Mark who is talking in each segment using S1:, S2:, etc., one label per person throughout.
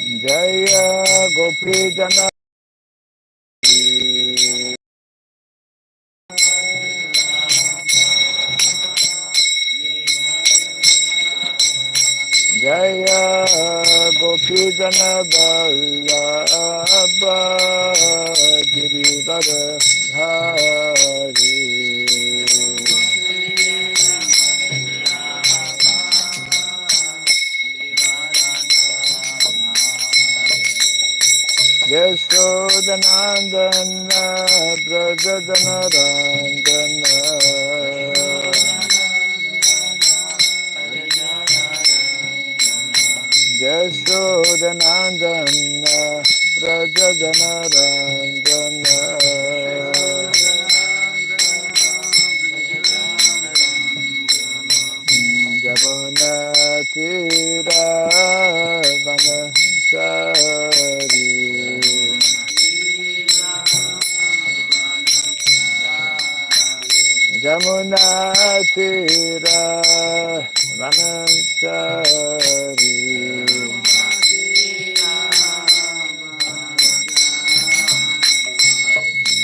S1: Jaya Gopi Jana Jaya Gopi Jana Vallabha Girivara Dhari Yasodhanandana Brajadana Randana Yasodhanandana Brajadana Randana Jamuna Tira Vanachari Jamuna Tira Vanachari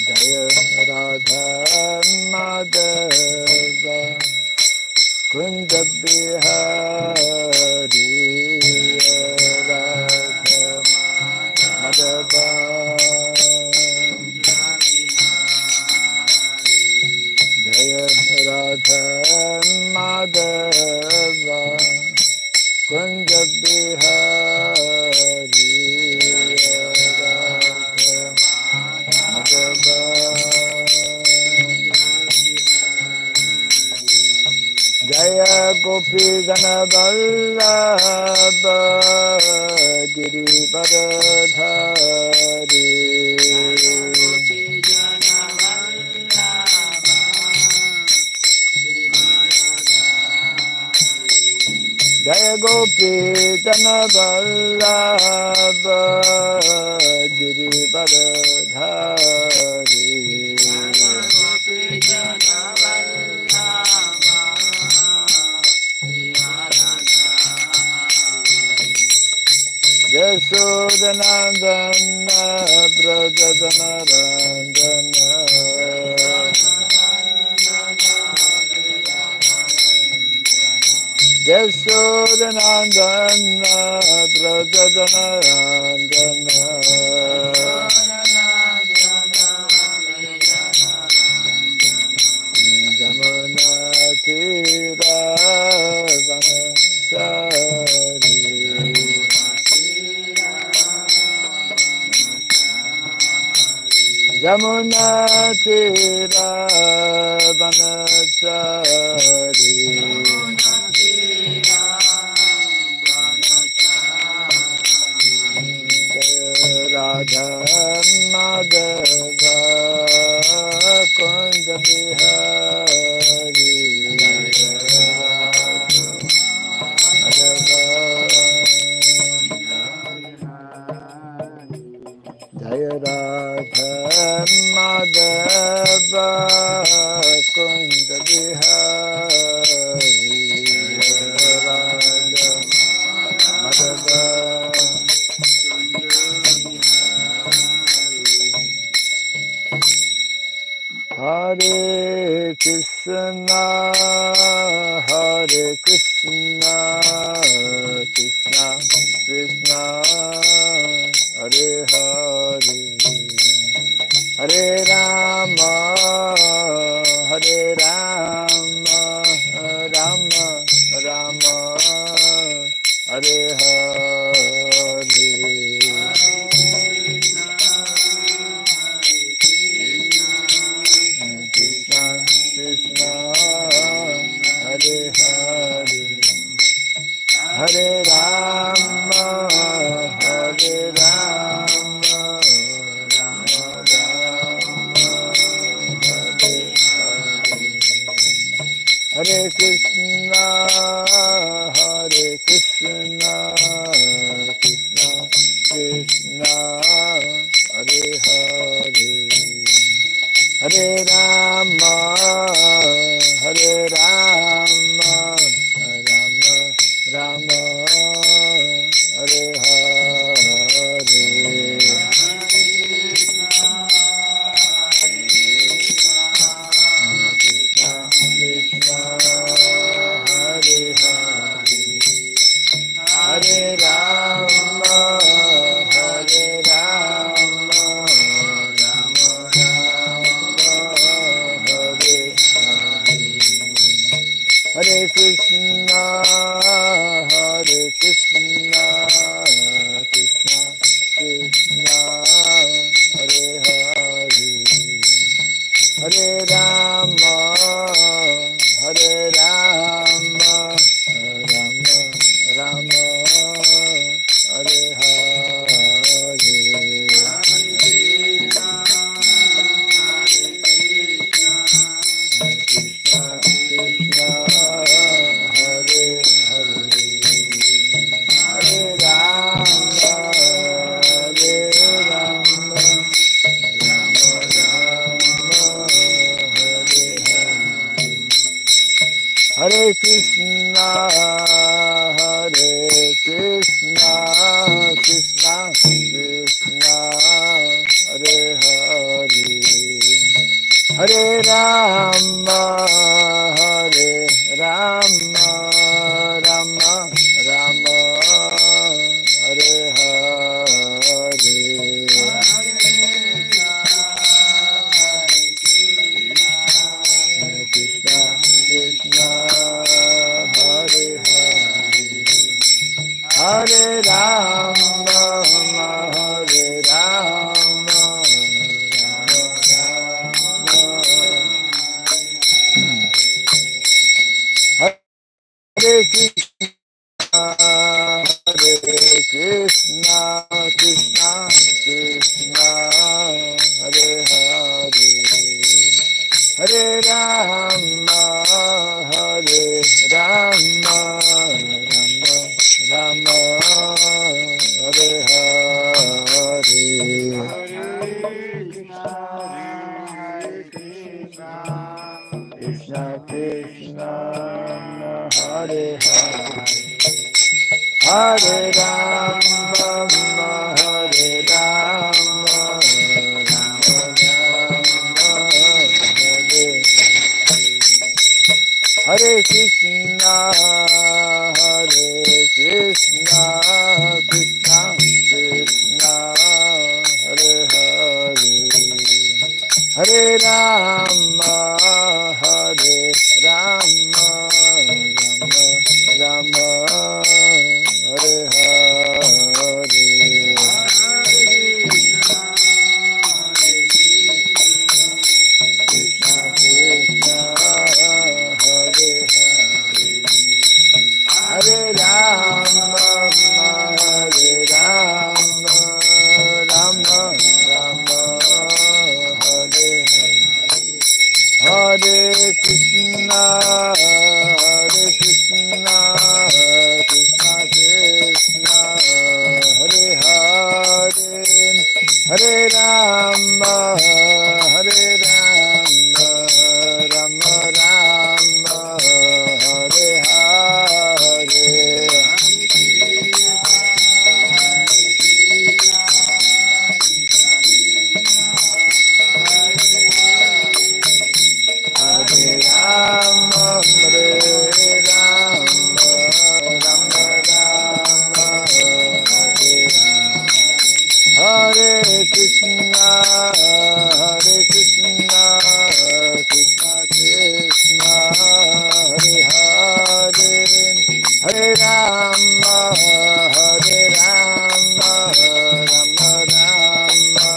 S1: Jaya Radha Madhava Kunda Bihari Radha Madhava Jaya Radha Madhava Kunda Bihari Radha Madhava Jaya Gopi Jana Vallabha Girivara Dhari Jaya Gopi Jana Vallabha Girivara Dhari Yasodhanandana Brajadana Randana Yasodhanandana Brajadana Randana Jamuna Tira Vanachari Jamuna Tira Vanachari Radha Madhava Kunda Bihari Madhava Jaya Radha Madhava Kunda Bihari Radha Madhava Hare Krishna Hare Krishna Krishna Krishna Hare Hare Hare Rama Hare Rama Rama Rama Hare Hare Krishna Krishna Hare Hare Hare Rama Hare Rama Rama Rama Hare Hare Hare Krishna Krishna Krishna Hare Hare Hare Rama Hare Rama Rama Rama Hare Hare Krishna, Hare Hare, Hare Rama, Hare Rama, Rama Rama, Hare Hare, Hare Krishna, Krishna, Hare Hare, Hare Rama, Hare Rama, Rama Rama, Hare Krishna, Hare Krishna, Krishna Krishna, Hare Hare, Hare Rama, Hare Rama, Rama Rama, Hare Hare, Krishna Krishna, Hare Hare, Hare Rama, Hare Rama, Rama Rama, Hare Krishna, Hare Krishna, Krishna Krishna, Hare Hare, Hare Rama, Hare Rama, Rama Rama, Hare Hare, Krishna Krishna, Hare Hare, Hare Rama, Hare Rama, Rama Rama, Hare Hare, Hare Krishna, Hare Krishna, Krishna Krishna, Hare Hare, Hare Rama, Hare Rama, Rama Rama, Hare Hare, Hare Rama, Hare Rama, Rama Rama, Hare Krishna, Hare Krishna, Krishna Krishna, Hare Hare, Hare Rama, Hare Rama, Rama Rama,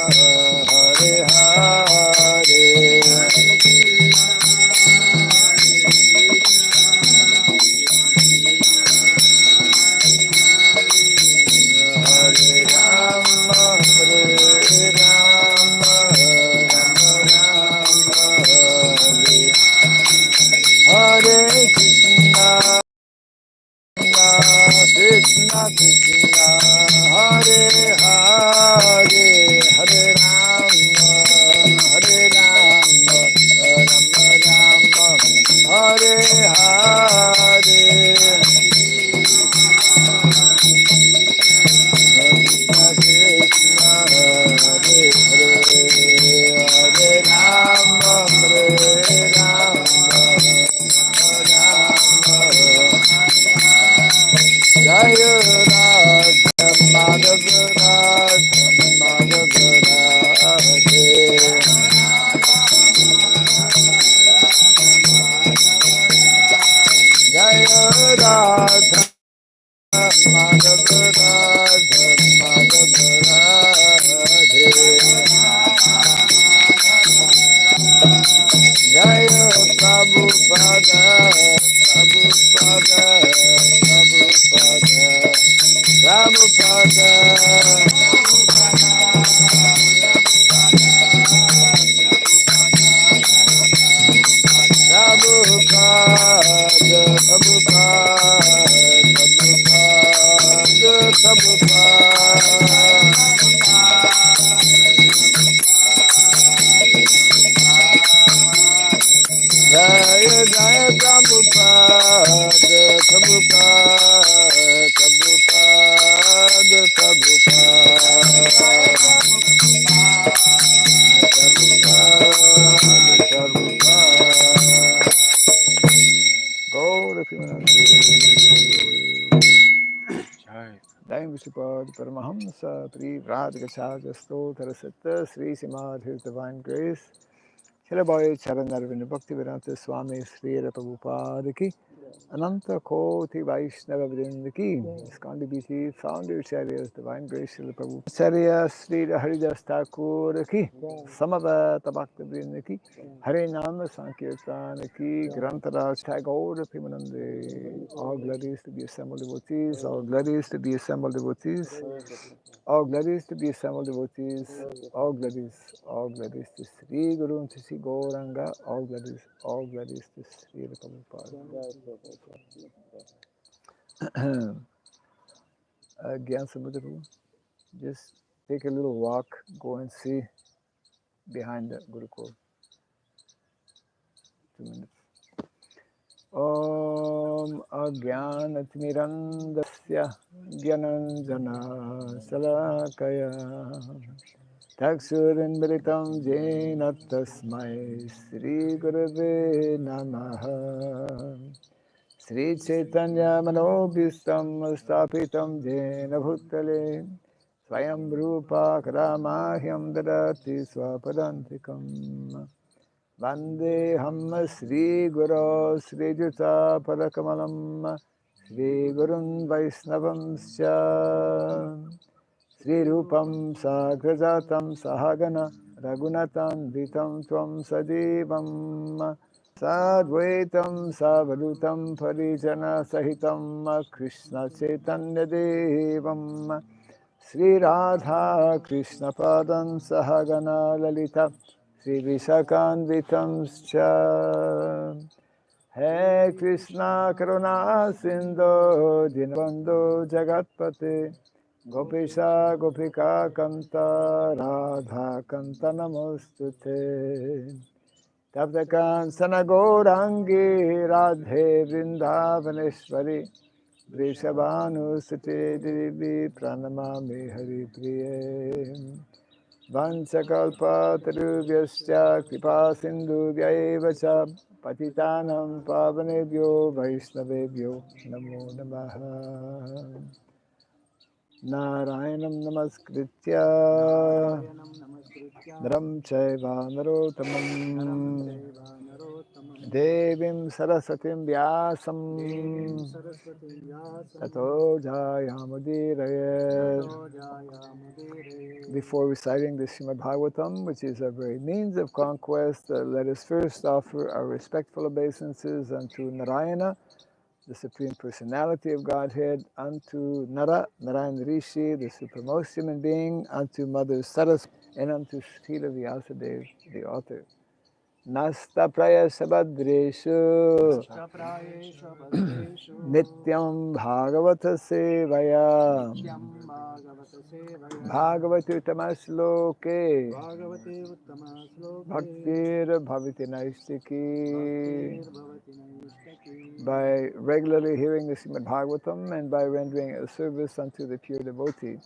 S1: Hare Hare, Hare Rama, Hare Rama, Rama Rama, Hare Krishna, Krishna Krishna, Hare Hare, Hare Rama, Hare Rama, Rama Rama, Hare Hare, Krishna Krishna, Hare Hare, Hare Rama, Hare Rama, Rama Jaya Radha Madhava Radha Madhava Radhe, Jaya Radha Madhava Radha Madhava Radhe, Jaya Prabhupada Prabhupada Prabhupada Prabhupada, Prabhupada, Prabhupada, Jaya Jaya Prabhupada, Prabhupada, Prabhupada, Dai Vishupad Paramahamsa Pri Radhikachaka Stotra Satta Sri Srimad His Divine Grace Shilabhai Charanarvinda Bhakti Vedanta Swami Sri Prabhupada Ki Ananta Koti Vaishnava Vrinda Ki Skandi BC Founder Acharyas Divine Grace Srila Prabhupada Acharya Sri Haridas Thakur Ki Samavata Bhakti Vrinda Ki Hare Nama Sankirtan Ki Grantaraj Tagore Pimanande. All glories to be assembled devotees, all glories to be assembled devotees, all glories to be assembled devotees, all glories to Sri Guru and to Sri Gauranga, all glories to Sri Prabhupada. Gyan Samudra, just take a little walk, go and see behind the Gurukul. 2 minutes. Om Ajnanatimirandasya Gyananjana Salakaya Taksurinmritam Jena Tasmai Sri Gurave Namaha Sri Chaitanya Manobhistam Stapitam Jena Bhutale Swayam Rupa Karamahyam Dadati Swapadantikam Vande Hamma Sri Guru Sri Juta Padakamalam Sri Gurun Vaisnavam Scha Sri Rupam Sagrajatam Sahagana Ragunatam Vitam Tvam Sadivam Sadvaitam Savadutam Parijana Sahitam Krishna Chaitanya Devam Sri Radha Krishna Padam Sahagana Lalita Sri Vishakanvitam Scha He Krishna Karuna Sindhu Dinabandhu Jagatpate Gopisha Gopika Kanta Radha Kanta Namostute Taptakan Sanagaurangi Radhe Vrindavaneshwari Vrishabhanu Sute Devi Pranamami Hari Priye Vanchakalpa Tarubhyascha Kripa Sindhu Vyaivacha Patitanam Pavanebhyo Vaishnavebhyo Namo Namaha Narayanam Namaskritya Naram Chaiva Narotamam Devim Sarasatim Vyasam Tato Jayamudiraya. Before reciting the Srimad Bhagavatam, which is a very means of conquest, let us first offer our respectful obeisances unto Narayana, the Supreme Personality of Godhead, unto Nara, Narayana Rishi, the supremmost human being, unto Mother Saraswati, and unto Srila Vyasadeva, the author. Nasta praya sabadreshu Nityam Bhagavata Sevaya Bhagavati Utamasloke Bhaktir Bhaviti Naistiki. By regularly hearing the Srimad Bhagavatam and by rendering a service unto the pure devotee,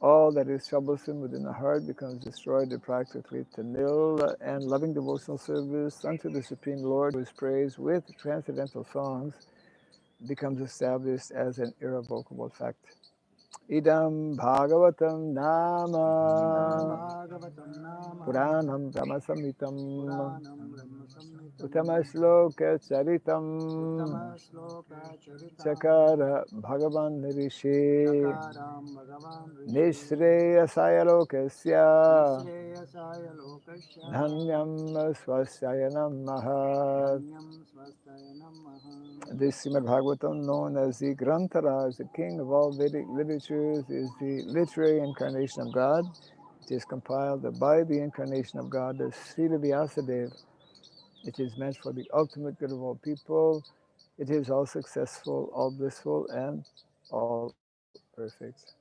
S1: all that is troublesome within the heart becomes destroyed practically to nil, and loving devotional service unto the Supreme Lord, who is praised with transcendental songs, becomes established as an irrevocable fact. Idam Bhagavatam Nama Puranam Brahmasamhitam Uttama Charitam Chakara Bhagavan Rishi Nishreyasaya Lokasya Dhanyam Swasayanam Mahat. This Srimad Bhagavatam, known as the Grantaraj, the king of all Vedic literatures, is the literary incarnation of God. It is compiled by the incarnation of God, the Srila Vyasadeva. It is meant for the ultimate good of all people. It is all successful, all blissful, and all perfect.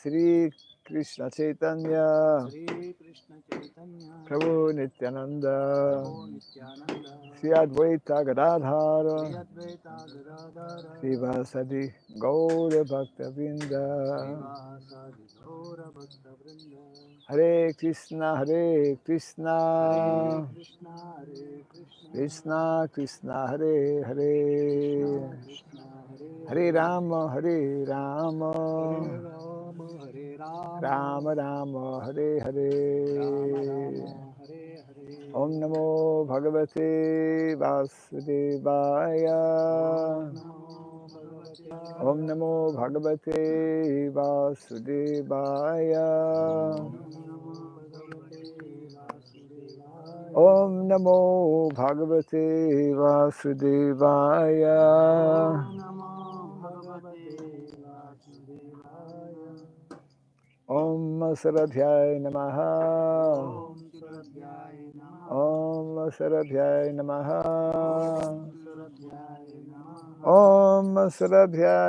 S1: Sri Krishna Chaitanya
S2: Shri Krishna Chaitanya
S1: Prabhu Nityananda
S2: Prabhu Nityananda
S1: Sri Advaita
S2: Shri
S1: Gadadhara
S2: Advaita Gadadhara
S1: Srivasadi Gaura Bhakta Vrinda
S2: Srivasadi Gaura Bhakta Vrinda
S1: Hare Krishna
S2: Hare
S1: Krishna
S2: Hare Krishna
S1: Krishna Krishna Hare
S2: Krishna
S1: Hare
S2: Krishna Hare
S1: Hare
S2: Hare
S1: Rama Hare Rama
S2: Hare Rama Hare Rama
S1: Rama Rama Hare
S2: Rama
S1: Hare
S2: Rama Hare
S1: Om
S2: Hare
S1: Namo Bhagavate
S2: Om
S1: Vasudevaya
S2: Namo Bhagavate
S1: Om Namo Bhagavate Vasudevaya
S2: Om Namo Bhagavate Vasudevaya
S1: Om Namo Bhagavate Vasudevaya
S2: Om Namo Bhagavate Vasudevaya
S1: Om Saradhyaya Namaha
S2: Om Suradhyaya Namaha
S1: Om Saradhyaya
S2: Om
S1: Namaha
S2: Suradhyaya Namaha
S1: Om Saradhyaya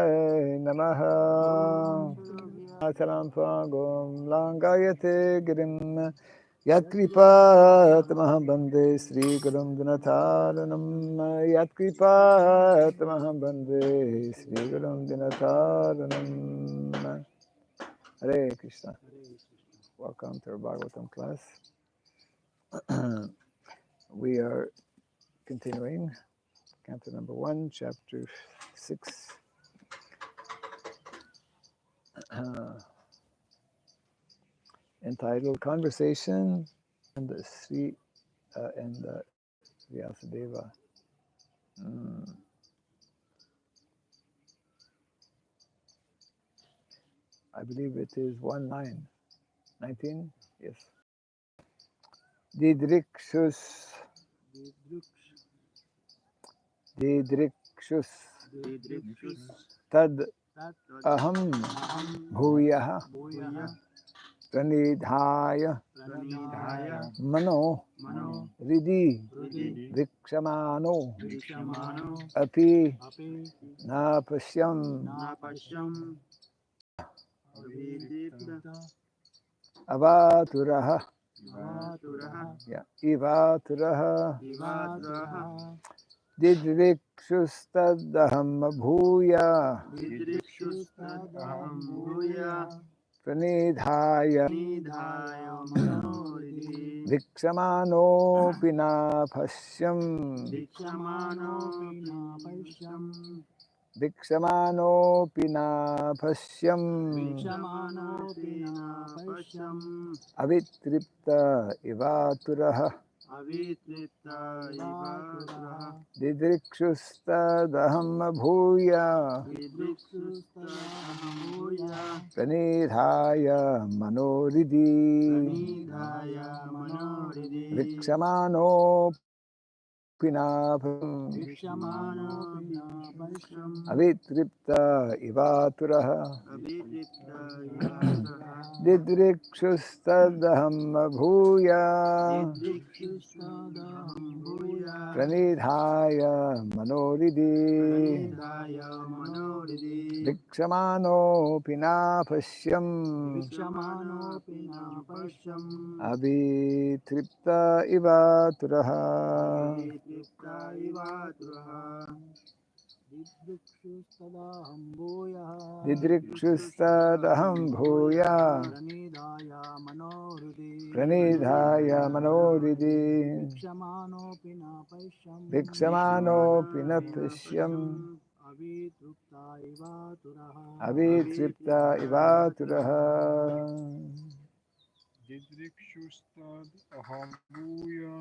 S2: Om
S1: Namaha
S2: Suradhyaya
S1: Acharam Pagom Langayate Girim Yatkripa
S2: Yatkripam
S1: Tamaham Bande Sri Gurun Dinataranam Yatkripa Tamaham Bande Sri Gurun Dinataranam Hare Krishna.
S2: Hare Krishna.
S1: Welcome to our Bhagavatam class. We are continuing Canto number 1, chapter 6, entitled Conversation and the Sri and Vyasadeva. I believe it is 19. Yes. Didrikshus
S2: Didrikshus
S1: tad
S2: Tat
S1: aham
S2: Aham
S1: bhuyah
S2: Bhuyah
S1: pranidhaya
S2: Pranidhaya
S1: mano
S2: Mano
S1: ridi
S2: Rudi
S1: vikshamano
S2: Vikshamano
S1: api
S2: Api
S1: na pashyam
S2: Napashyam Avidipta
S1: avaturaha
S2: Avaturaha
S1: ivaturaha
S2: Ivatraha
S1: didrikshustadaham bhuya
S2: Didrikshustadaham Bhuya
S1: pranidhaya
S2: Nidhaya Manoridi
S1: vikshamano pina pashyam
S2: Vikshamano Pinapashyam
S1: vikshamano pina pashyam
S2: Vikshamano Pinapashyam
S1: avitripta ivaturaha
S2: Avitripta Ivatraha
S1: didrikshustadaham bhuya
S2: Didrikshustadaham Bhuya
S1: pranidhaya manoridi
S2: Pranidhaya Manoridi
S1: vikshamano pinapam
S2: Vikshamano Pinapashyam
S1: avitripta ivaturaha
S2: Avitripta Ivatraha
S1: didrikshustadaham bhuya
S2: Didrikshustadaham Bhuya
S1: pranidhaya manoridi
S2: Pranidhaya Manoridi
S1: vikshamano pinapashyam
S2: Vikshamano Pinapashyam
S1: avitripta ivaturaha
S2: Avitripta Ivatraha Didrikshustadaham Bhuya
S1: didrikshustadaham bhuya
S2: Pranidhaya Manoridi
S1: pranidhaya manoridi
S2: Vikshamano Pinapashyam
S1: vikshamano pinapashyam
S2: Avitrupta Ivaturaha
S1: avitripta ivaturaha
S3: Didrikshustad aham bhuya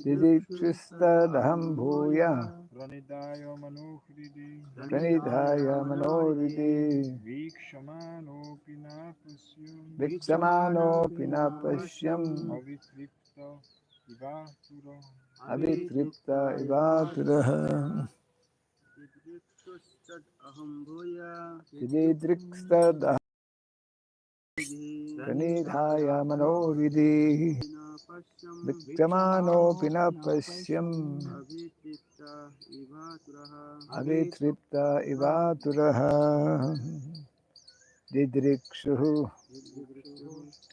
S1: didrikshustadaham bhuya
S3: pranidaya manohridi
S1: pranidhaya manoridi
S3: vikshamano pinapasyam
S1: vikshamano pinapashyam
S3: avitripta ivatura
S1: avitripta ivaturaha
S2: Didrikshustad aham bhuya
S1: didrikshustadaham pranidhaya manoridi
S2: Pinapashyam
S1: vikshamano pinapashyam
S2: Avitripta Ivaturaha
S1: avitripta ivaturaha didrikshuhu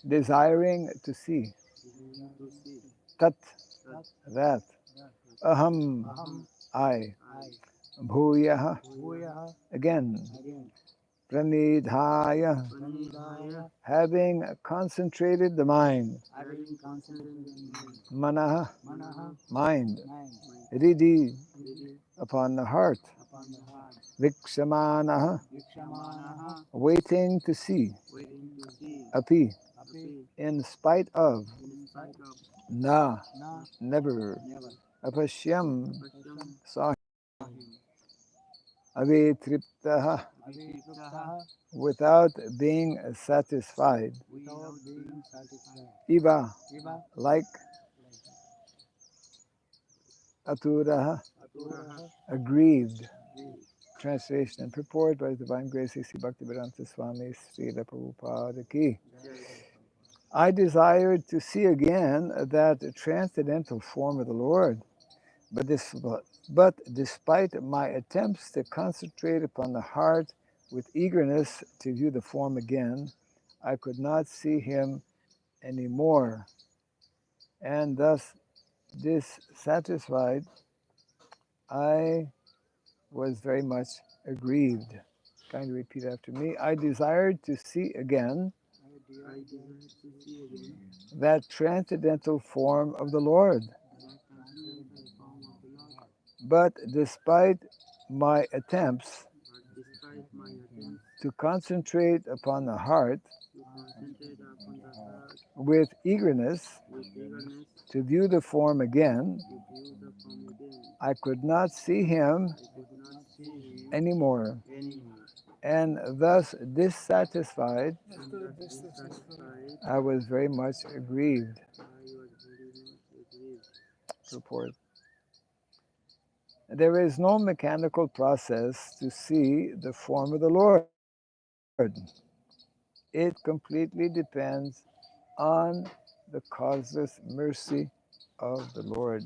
S1: desiring to see.
S2: desiring to see.
S1: Tat,
S2: Tat
S1: that.
S2: that
S1: Aham,
S2: aham
S1: I.
S2: I
S1: Bhuyaha,
S2: bhuyaha
S1: again.
S2: again
S1: Pranidhaya,
S2: pranidhaya
S1: having concentrated the mind.
S2: having concentrated in
S1: Manaha,
S2: manaha
S1: mind.
S2: mind
S1: Riddhi,
S2: ready
S1: upon the heart.
S2: upon the heart
S1: Vikshamanaha,
S2: vikshamanaha
S1: waiting to see.
S2: waiting to see
S1: Api,
S2: api
S1: in spite of.
S2: in spite of
S1: Na,
S2: na
S1: never.
S2: never
S1: Apashyam,
S2: apashyam
S1: saw.
S2: him
S1: Avitriptaha,
S2: avitriptaha
S1: without being satisfied.
S2: without being satisfied
S1: Iva,
S2: eva
S1: like
S2: like
S1: Aturaha,
S2: aturaha
S1: aggrieved.
S2: grief
S1: Translation and purport by His Divine Grace A.C. Bhaktivedanta Swami Srila Prabhupada Ki.
S2: jai
S1: I desired to see again that transcendental form of the Lord, but despite my attempts to concentrate upon the heart with eagerness to view the form again, I could not see him anymore, and thus dissatisfied, I was very much aggrieved. Kindly repeat after me. I desired to see again
S2: I desire to see again
S1: that transcendental form of the Lord,
S2: that transcendental form of the Lord,
S1: but despite my attempts
S2: but despite my attempts
S1: to concentrate upon the heart
S2: to concentrate upon the heart
S1: with eagerness
S2: with eagerness
S1: to view the form again,
S2: to view the form again,
S1: I could not see him
S2: I could not see him
S1: anymore,
S2: anymore,
S1: and thus dissatisfied,
S2: and thus dissatisfied,
S1: I was very much aggrieved.
S2: I was very much aggrieved.
S1: Purport. There is no mechanical process to see the form of the Lord. It completely depends on the causeless mercy of the Lord.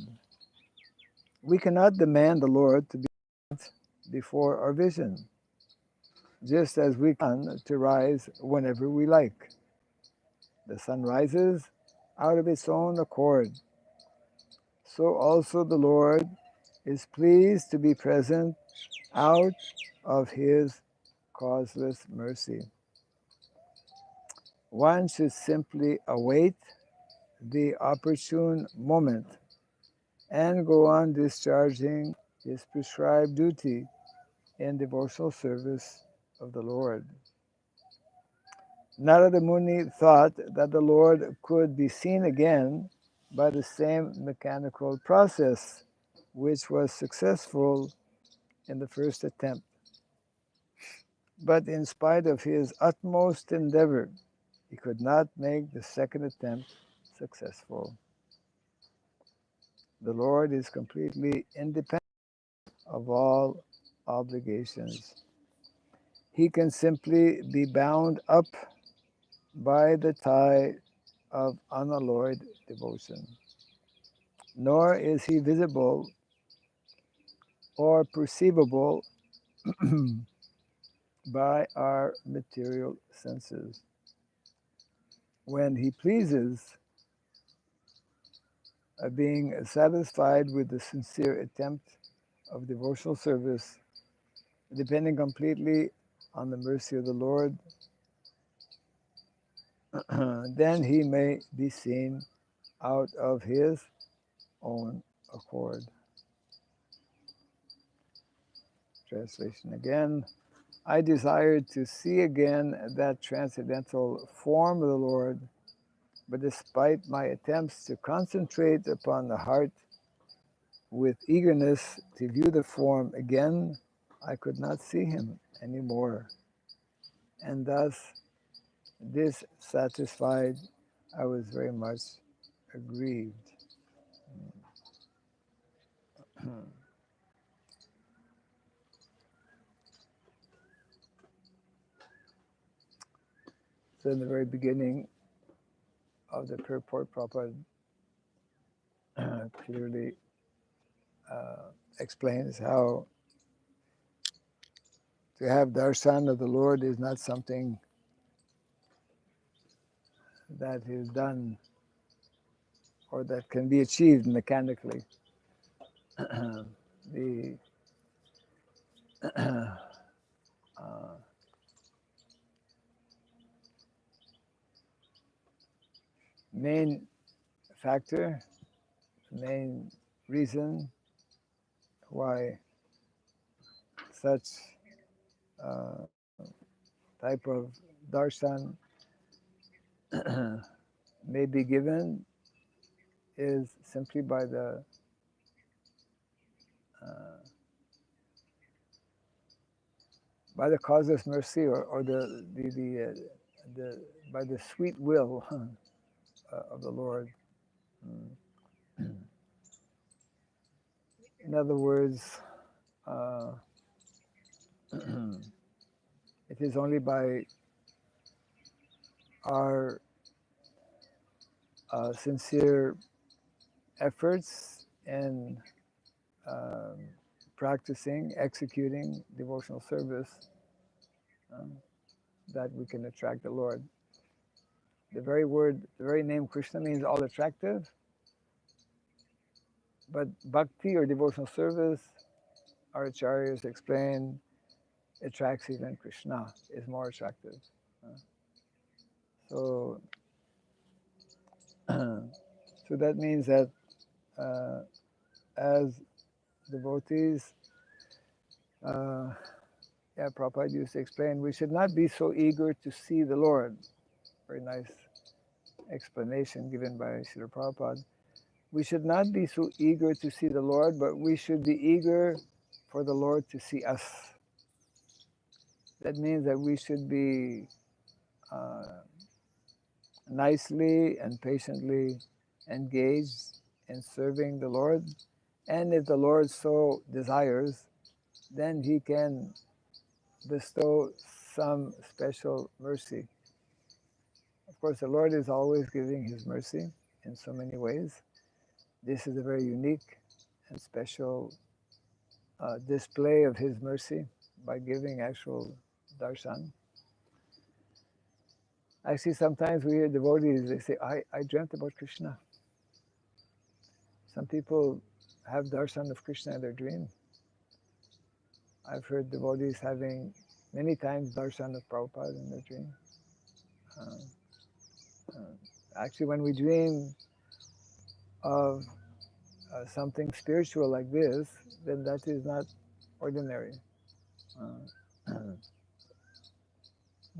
S1: We cannot demand the Lord to be before our vision, just as we can to rise whenever we like. The sun rises out of its own accord. So also the Lord is pleased to be present out of his causeless mercy. One should simply await the opportune moment and go on discharging his prescribed duty in devotional service of the Lord. Narada Muni thought that the Lord could be seen again by the same mechanical process which was successful in the first attempt. But in spite of his utmost endeavor, he could not make the second attempt successful. The Lord is completely independent of all obligations. He can simply be bound up by the tie of unalloyed devotion. Nor is he visible or perceivable by our material senses. When he pleases, being satisfied with the sincere attempt of devotional service, depending completely on the mercy of the Lord, then he may be seen out of his own accord. Translation again. I desired to see again that transcendental form of the Lord, but despite my attempts to concentrate upon the heart with eagerness to view the form again, I could not see him anymore. And thus, dissatisfied, I was very much aggrieved. So in the very beginning of the purport, Prabhupada clearly explains how to have darshan of the Lord is not something that is done or that can be achieved mechanically. The uh, main factor, main reason why such uh, type of darshan may be given is simply uh, by the causeless mercy or the by the sweet will of the Lord. In other words, uh, it is only by our sincere efforts in um, practicing, executing devotional service um, that we can attract the Lord. The very word, the very name Krishna means all attractive, but bhakti or devotional service, our acharyas explain, attracts even Krishna, is more attractive. So, so that means that uh, as devotees, uh, yeah, Prabhupada used to explain, we should not be so eager to see the Lord. Very nice explanation given by Srila Prabhupada. We should not be so eager to see the Lord, but we should be eager for the Lord to see us. That means that we should be nicely and patiently engaged in serving the Lord. And if the Lord so desires, then He can bestow some special mercy. Of course, the Lord is always giving His mercy in so many ways. This is a very unique and special display of His mercy by giving actual darshan. Actually, sometimes we hear devotees, they say, I dreamt about Krishna. Some people have darshan of Krishna in their dream. I've heard devotees having many times darshan of Prabhupada in their dream. Um, Actually, when we dream of something spiritual like this, then that is not ordinary. Uh,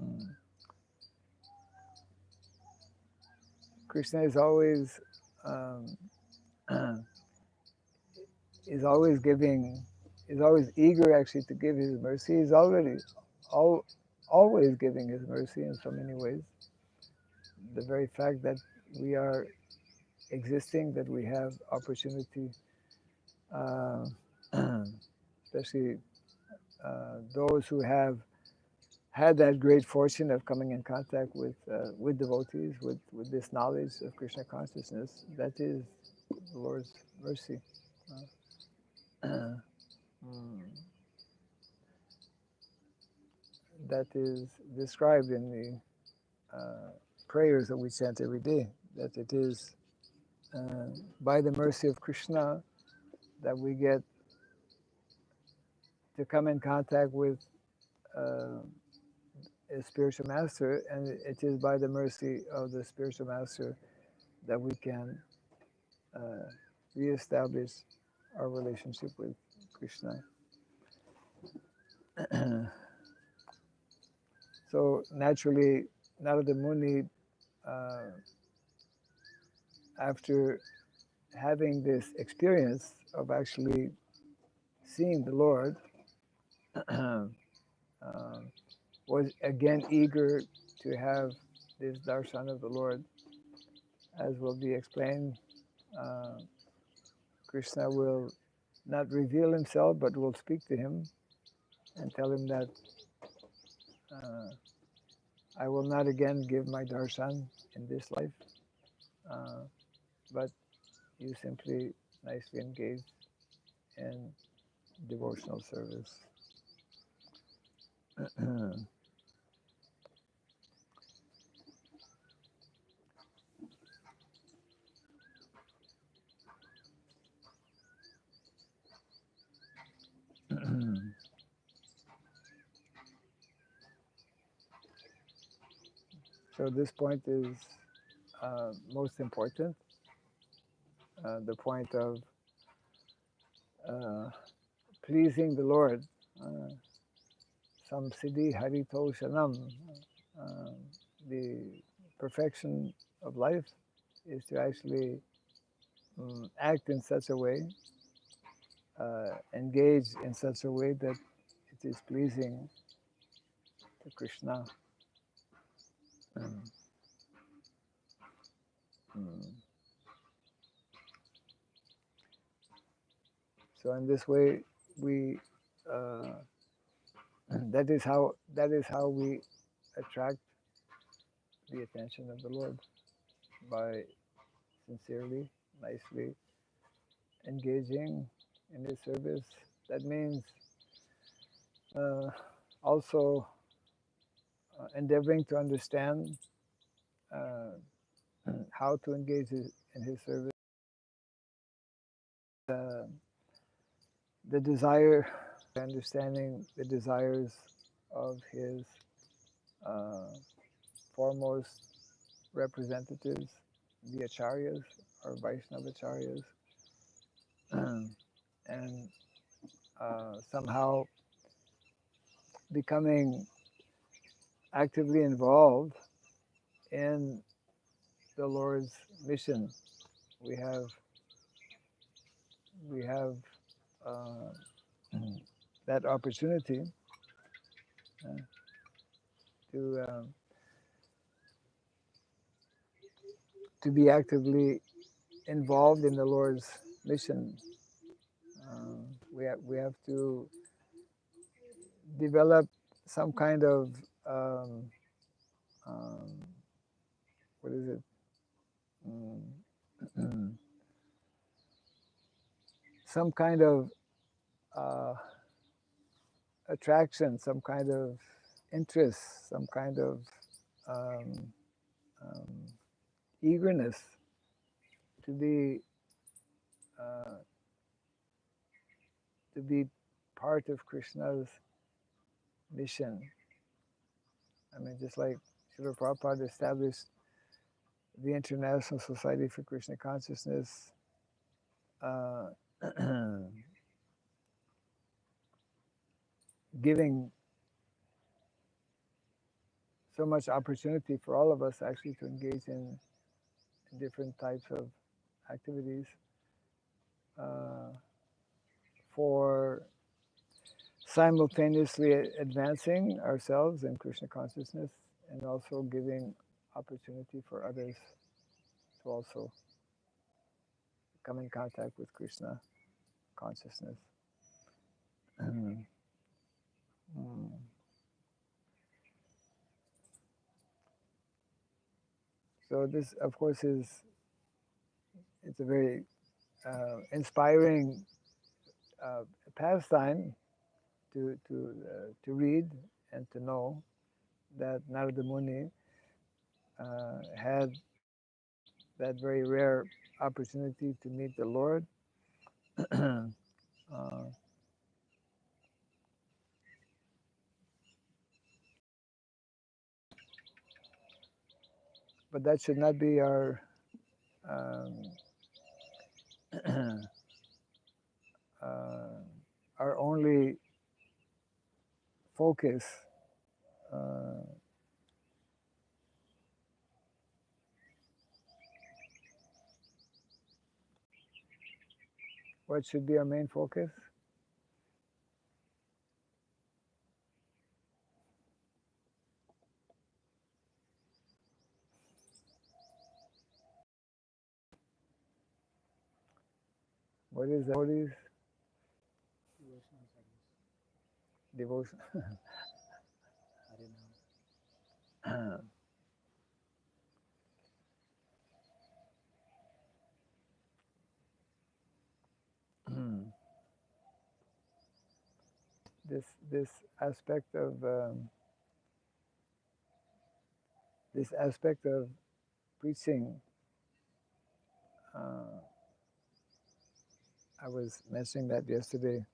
S1: mm. Krishna is always um, is always giving, is always eager actually to give His mercy. He's already always giving His mercy in so many ways. The very fact that we are existing, that we have opportunity, uh, especially those who have had that great fortune of coming in contact with devotees, with this knowledge of Krishna consciousness, that is the Lord's mercy. Mm, that is described in the prayers that we chant every day, that it is by the mercy of Krishna that we get to come in contact with uh, a spiritual master, and it is by the mercy of the spiritual master that we can reestablish our relationship with Krishna. So naturally, Narada Muni, uh, after having this experience of actually seeing the Lord, was again eager to have this darshan of the Lord. As will be explained, uh, Krishna will not reveal Himself, but will speak to him and tell him that uh, I will not again give my darshan in this life, but you simply nicely engage in devotional service. So this point is most important, the point of uh, pleasing the Lord. Uh, Sam Siddhi Harito Shanam. Um, the perfection of life is to actually act in such a way, engage in such a way that it is pleasing to Krishna. Um, mm. So in this way, we that is how we attract the attention of the Lord, by sincerely, nicely engaging in His service. That means uh, also endeavoring to understand uh, how to engage in His service. Uh, the desire, understanding the desires of His uh, foremost representatives, the acharyas or Vaishnavacharyas, and somehow becoming actively involved in the Lord's mission. We have we have uh, that opportunity uh, to be actively involved in the Lord's mission. We have to develop some kind of um, what is it? Some kind of uh, attraction, some kind of interest, some kind of um, um, eagerness to be uh, to be part of Krishna's mission. I mean, just like Srila Prabhupada established the International Society for Krishna Consciousness, uh, giving so much opportunity for all of us actually to engage in different types of activities uh, for simultaneously advancing ourselves in Krishna consciousness and also giving opportunity for others to also come in contact with Krishna consciousness. Mm. So this, of course, it's a very inspiring pastime to read and to know that Narada Muni had that very rare opportunity to meet the Lord. uh, but that should not be um, uh, our only focus. Uh, what should be our main focus? What is that? What is
S2: Devotional service.
S1: devotion? this aspect of this aspect of preaching. Uh, I was mentioning that yesterday.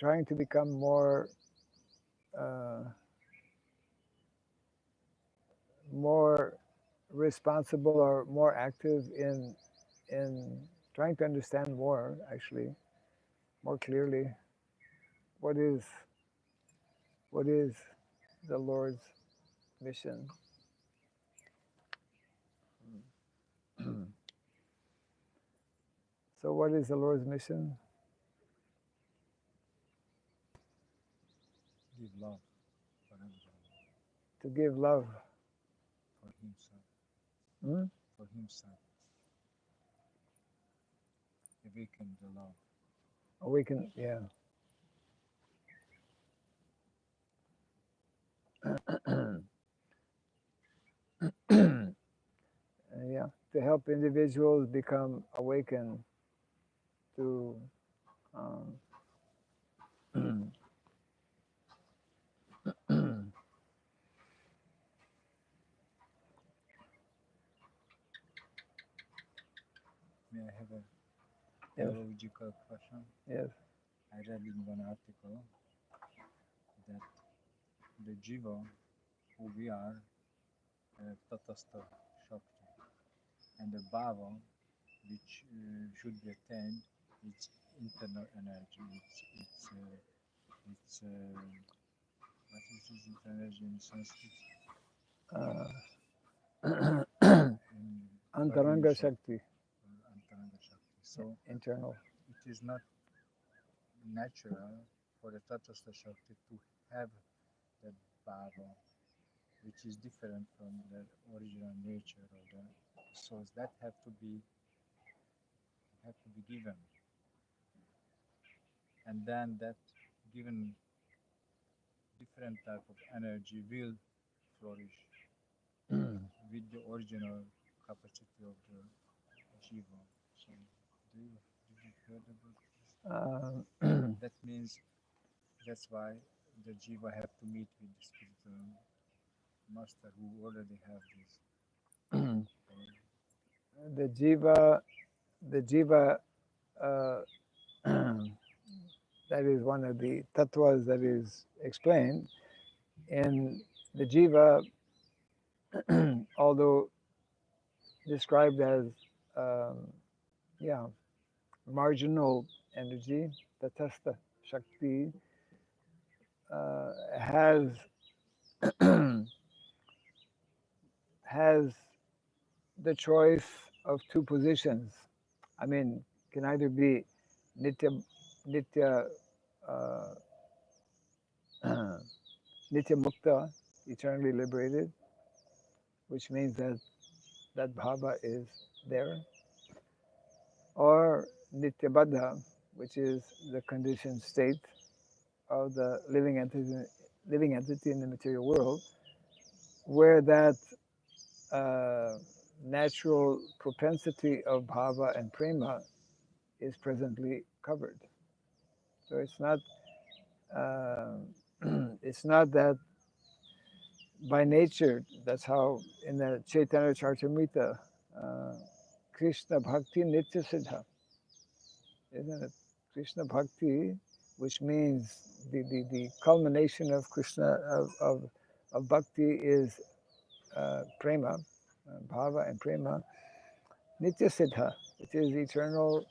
S1: trying to become uh, more responsible or more active in trying to understand more, actually, more clearly, what is what is the Lord's mission. So what is the Lord's mission?
S2: Give love for everyone,
S1: To give love.
S2: for himself,
S1: Hmm?
S2: for himself. Awaken the love.
S1: Awaken, yeah. Yeah, to help individuals become awakened to um,
S2: May I have a
S1: yes,
S2: theological question?
S1: yes,
S2: I read in one article that the jiva, who we are, tatastha shakti, and the bhava, which should be attained, it's internal energy. It's what is this internal energy in Sanskrit? Bahin
S1: Antaranga
S2: Shakti,
S1: Shakti,
S2: Antaranga Shakti. So
S1: internal.
S2: it is not natural for the Tatastha Shakti to have that bhava, which is different from the original nature of the souls. That have to be given, and then that given different type of energy will flourish with the original capacity of the jiva. So, did you heard about this? That means that's why the jiva have to meet with the spiritual master who already have this.
S1: The jiva, uh, that is one of the tattvas that is explained. And the jiva, although described as yeah, marginal energy, tatastha shakti, has has the choice of two positions. I mean, can either be nitya, nitya, uh, nitya mukta, eternally liberated, which means that that bhava is there, or nitya baddha, which is the conditioned state of the living entity in the material world, where that natural propensity of bhava and prema is presently covered. So uh, it's not that by nature. That's how in the Chaitanya Charitamrita, uh, Krishna Bhakti Nitya Siddha, isn't it? Krishna Bhakti, which means the culmination of Krishna of bhakti is prema, bhava and prema, Nitya Siddha, which is eternal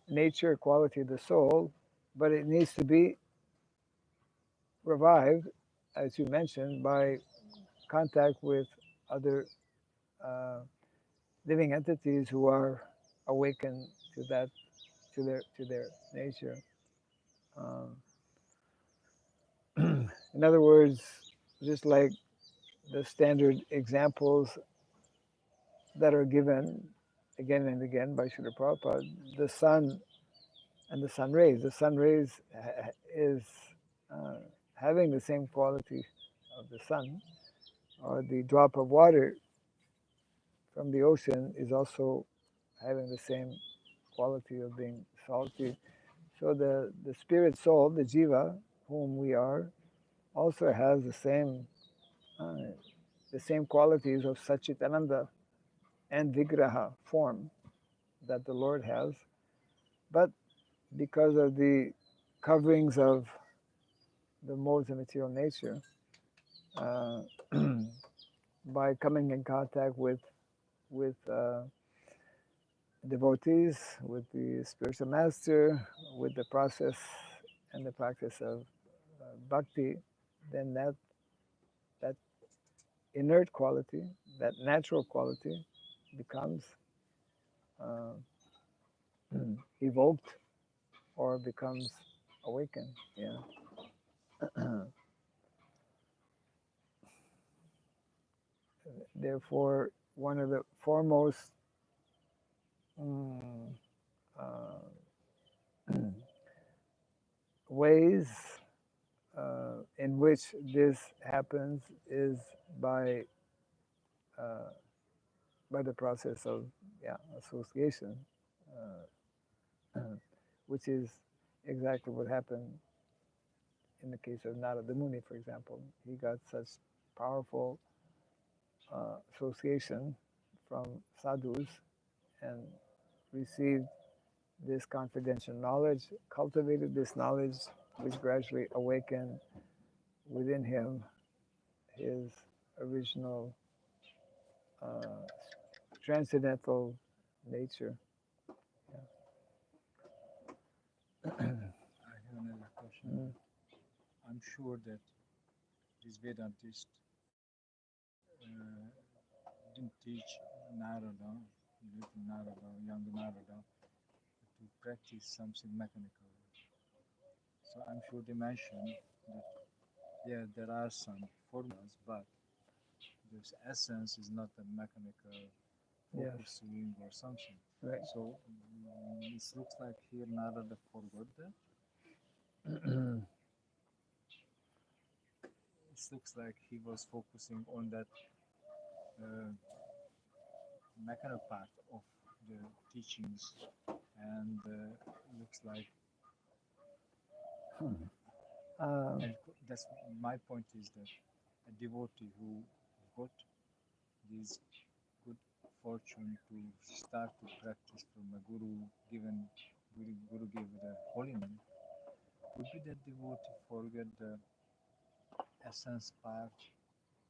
S1: nature, quality of the soul, but it needs to be revived, as you mentioned, by contact with other uh, living entities who are awakened to that, to their nature. Um, in other words, just like the standard examples that are given again and again by Srila Prabhupada, the sun and the sun rays. The sun rays is uh, having the same quality of the sun, or the drop of water from the ocean is also having the same quality of being salty. So the spirit soul, the jiva, whom we are, also has uh, the same qualities of Satchitananda and Vigraha form that the Lord has, but because of the coverings of the modes of material nature, by coming in contact with devotees, with the spiritual master, with the process and the practice of bhakti, then that inert quality, that natural quality, becomes uh, evoked or becomes awakened. Yeah. Therefore, one of the foremost mm, ways in which this happens is by uh, by the process of association, which is exactly what happened in the case of Narada Muni, for example. He got such powerful association from sadhus and received this confidential knowledge, cultivated this knowledge, which gradually awakened within him his original transcendental nature.
S2: I have another question.
S1: Mm.
S2: I'm sure that this Vedantist didn't teach Narada, little Narada, young Narada, to practice something mechanical. So I'm sure they mentioned that yeah, there are some formulas, but this essence is not a mechanical
S1: Yes,
S2: focusing or something.
S1: right.
S2: So it looks like here Narada forgot that. It looks like he was focusing on that uh, mechanical part of the teachings, and looks like,
S1: um,
S2: and that's my point is that a devotee who got this good fortune to start to practice from a guru given guru gave the holy name, would be that devotee forget the essence part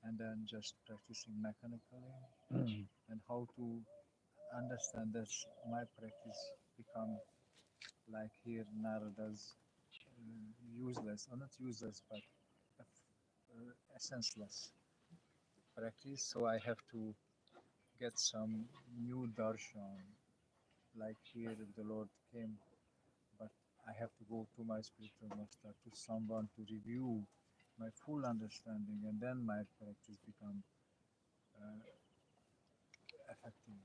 S2: and then just practicing mechanically,
S1: mm,
S2: and how to understand that my practice become like here Narada's useless, or not useless, but essenceless practice. So I have to get some new darshan, like here if the Lord came, but I have to go to my spiritual master, to someone to review my full understanding, and then my practice become effective.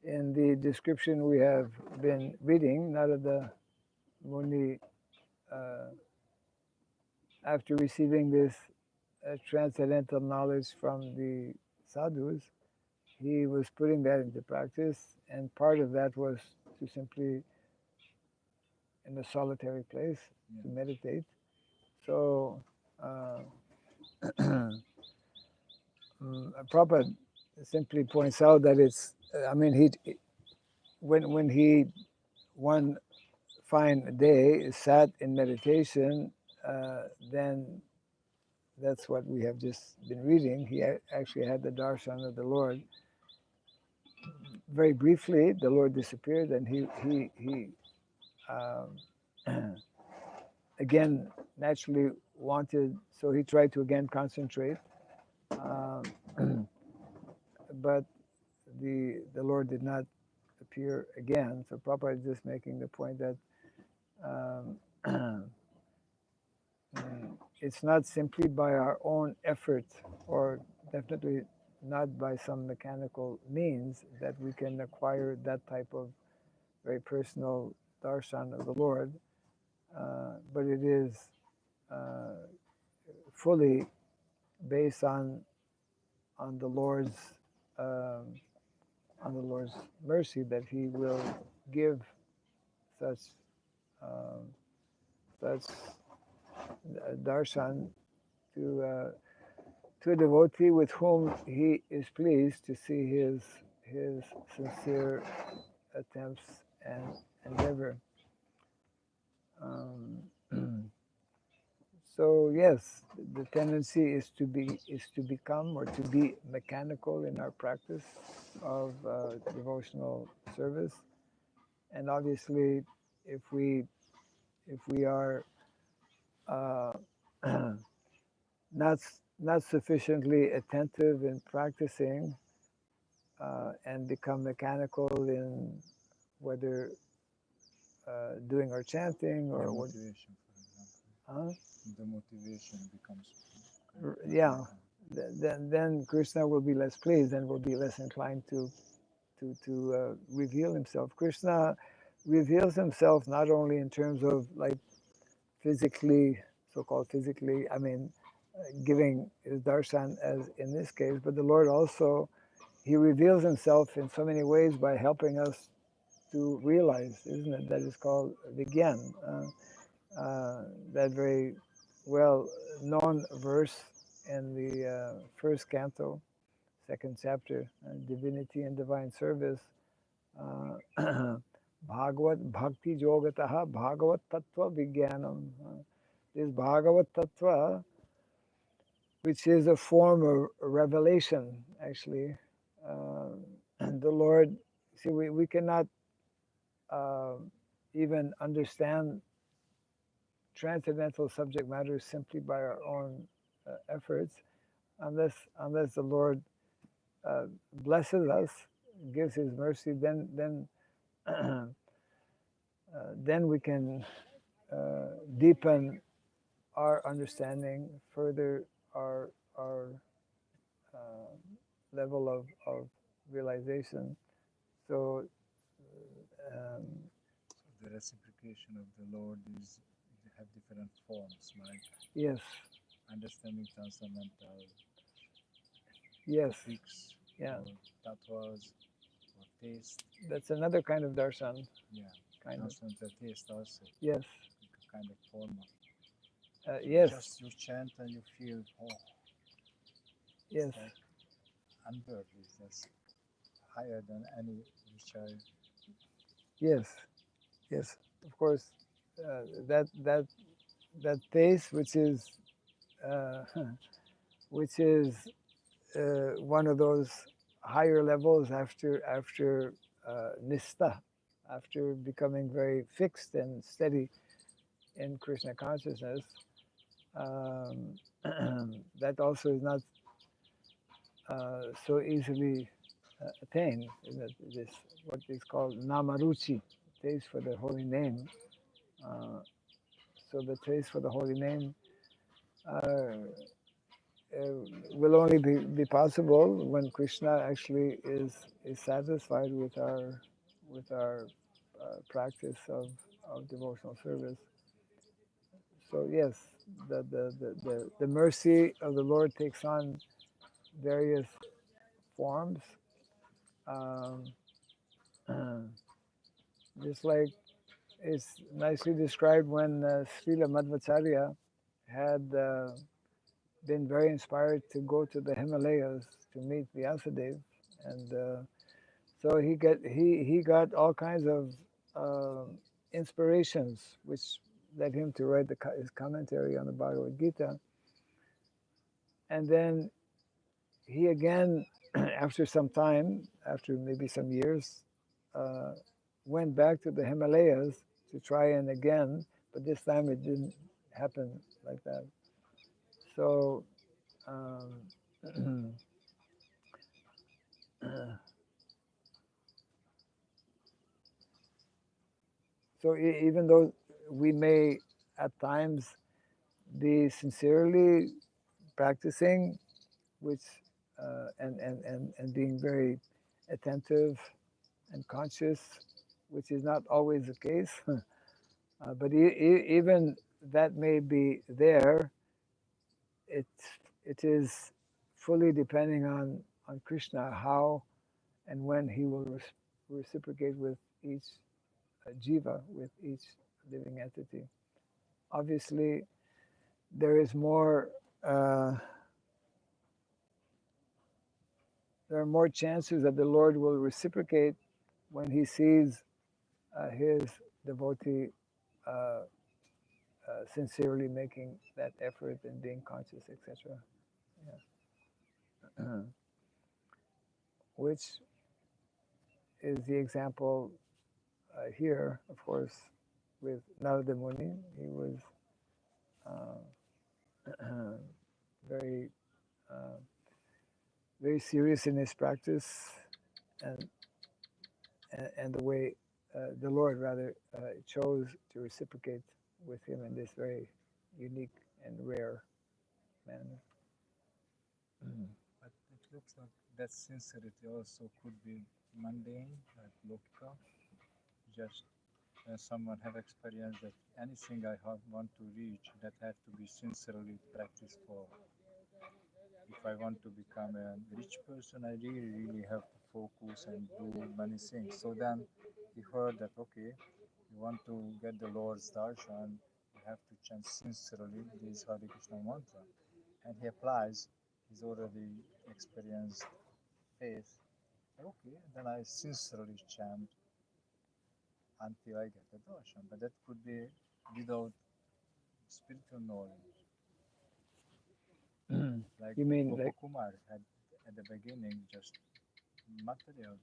S1: in the description we have been reading, Narada Muni, after receiving this transcendental knowledge from the sadhus, he was putting that into practice, and part of that was to simply, in a solitary place, to meditate. So, Prabhupada simply points out that it's, I mean, when he one fine day sat in meditation, then that's what we have just been reading. He actually had the darshan of the Lord. Very briefly, the Lord disappeared, and he again naturally wanted. So he tried to again concentrate, um, but the Lord did not appear again. So Prabhupada is just making the point that um, it's not simply by our own effort, or definitely not by some mechanical means, that we can acquire that type of very personal darshan of the Lord, but it is fully based on the Lord's um, on the Lord's mercy, that He will give such um, such darshan to a devotee with whom he is pleased to see his sincere attempts and endeavor. So yes, the tendency is to become or to be mechanical in our practice of devotional service, and obviously, if we are uh, not not sufficiently attentive in practicing and become mechanical in whether doing our chanting
S2: The
S1: or what,
S2: motivation, for example.
S1: huh?
S2: The motivation becomes
S1: Yeah, then Krishna will be less pleased and will be less inclined to reveal himself. Krishna reveals himself not only in terms of like physically, so-called physically, I mean, giving his darshan as in this case, but the Lord also, he reveals himself in so many ways by helping us to realize, isn't it? That is called Vigyan, that very well known verse in the first canto, second chapter, Divinity and Divine Service. Bhagavat Bhakti Yogataha Bhagavat Tattva Vijnanam. This Bhagavat Tattva, which is a form of revelation, actually. And the Lord, see, we cannot uh, even understand transcendental subject matter simply by our own efforts, unless the Lord blesses us, gives His mercy. Then we can deepen our understanding, further our uh, level of realization. So
S2: the reciprocation of the Lord is have different forms, like
S1: yes,
S2: understanding transcendental
S1: yes,
S2: topics
S1: yeah.
S2: or tattvas or taste.
S1: That's another kind of darshan.
S2: Yeah,
S1: Kind of.
S2: transcendental taste also,
S1: Yes.
S2: like a kind of form of
S1: Yes.
S2: just you chant and you feel, oh,
S1: Yes.
S2: it's like unworldly, that's higher than any which I.
S1: Yes. Yes. Of course, that taste, uh, which is one of those higher levels after nista, after becoming very fixed and steady in Krishna consciousness. Um, that also is not so easily attained. This what is called namaruchi, taste for the holy name. Uh, so the taste for the holy name will only be possible when Krishna actually is satisfied with our practice of devotional service. So yes, the mercy of the Lord takes on various forms, um, just like it's nicely described when Srila Madhvacharya had been very inspired to go to the Himalayas to meet Vyasadeva, and so he got all kinds of inspirations, which led him to write his commentary on the Bhagavad Gita, and then he again, after some time, after maybe some years, uh, went back to the Himalayas to try and again, but this time it didn't happen like that. So, so even though we may at times be sincerely practicing, which and being very attentive and conscious, which is not always the case. But even that may be there. It it is fully depending on Krishna how and when he will reciprocate with each jiva, with each living entity. Obviously, there is more. there are more chances that the Lord will reciprocate when he sees his devotee uh, sincerely making that effort and being conscious, etc. Yeah. Which is the example here, of course, with Narada Muni. He was very, uh, very serious in his practice, and and the way the Lord rather chose to reciprocate with him in this very unique and rare manner.
S2: But it looks like that sincerity also could be mundane, like lokika. Just when someone have experienced that anything I want to reach, that have to be sincerely practiced for. If I want to become a rich person, I really have to focus and do many things. So then he heard that, okay, you want to get the Lord's darshan, you have to chant sincerely this Hare Krishna mantra. And he applies his already experienced faith. Okay, then I sincerely chant until I get the darshan. But that could be without spiritual knowledge. Like
S1: You mean like
S2: Gopakumar had at the beginning just material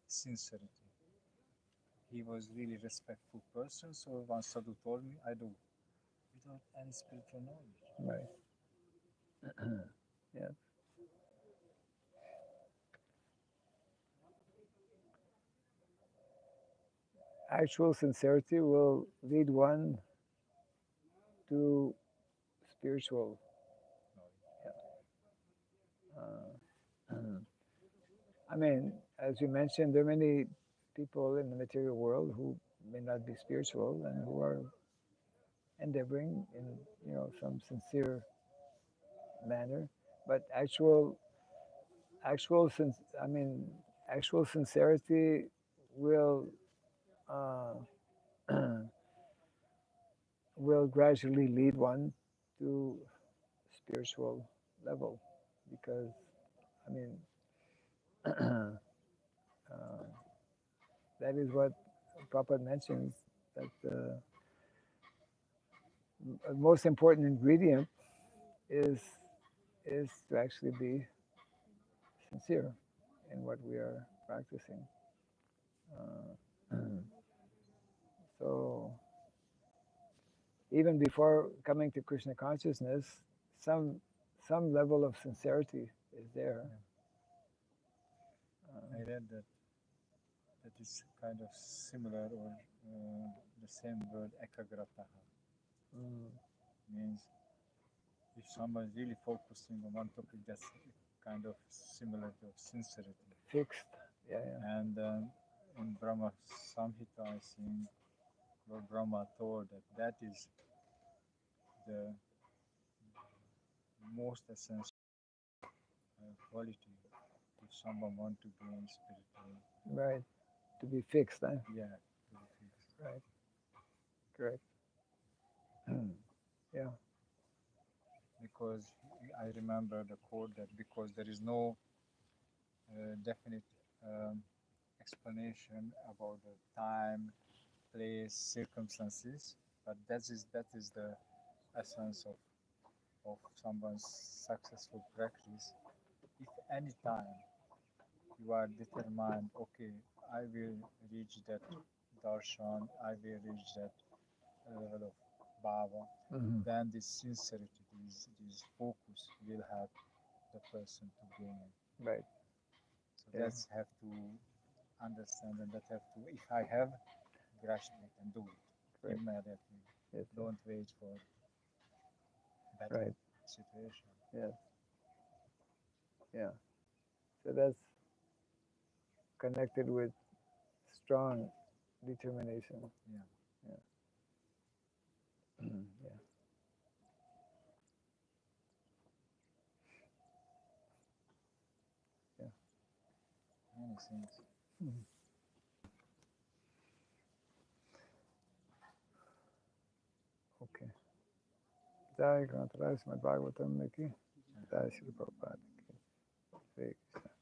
S2: sincerity. He was really respectful person, so once Sadhu told me, I do, without any spiritual knowledge.
S1: right? Yeah. Actual sincerity will lead one to spiritual. Yeah. I mean, as you mentioned, there are many people in the material world who may not be spiritual and who are endeavoring in some sincere manner, but I mean actual sincerity will uh, will gradually lead one to spiritual level, because I mean that is what Prabhupada mentions, that the most important ingredient is to actually be sincere in what we are practicing. Uh, so even before coming to Krishna consciousness, some level of sincerity is there.
S2: I read that that is kind of similar or the same word ekagrataha means if someone is really focusing on one topic, that's kind of similar to sincerity.
S1: Fixed, yeah.
S2: And in Brahma Samhita, I think Lord Brahma told that that is the most essential quality if someone want to gain spiritual.
S1: Right, to be fixed, huh?
S2: Yeah, to be fixed.
S1: Right, correct. Yeah.
S2: Because I remember the quote that because there is no definite explanation about the time, place, circumstances, but that is the essence of someone's successful practice. If any time you are determined, okay, I will reach that darshan, I will reach that level of bhava, then this sincerity, this focus will help the person to gain it.
S1: Right.
S2: So
S1: Yeah.
S2: that's have to understand, and that have to, if I have, grasp it and do it
S1: Correct.
S2: immediately.
S1: Yes.
S2: Don't wait for better
S1: Right.
S2: situation.
S1: Yes. Yeah. So that's connected with strong determination.
S2: Yeah.
S1: Yeah. Yeah. Yeah.
S2: Many things.
S1: Okay. Jai Grantaraj, my Bhagavatam, Miki. Jai Shri Prabhupada. Ki. Jai Krishna.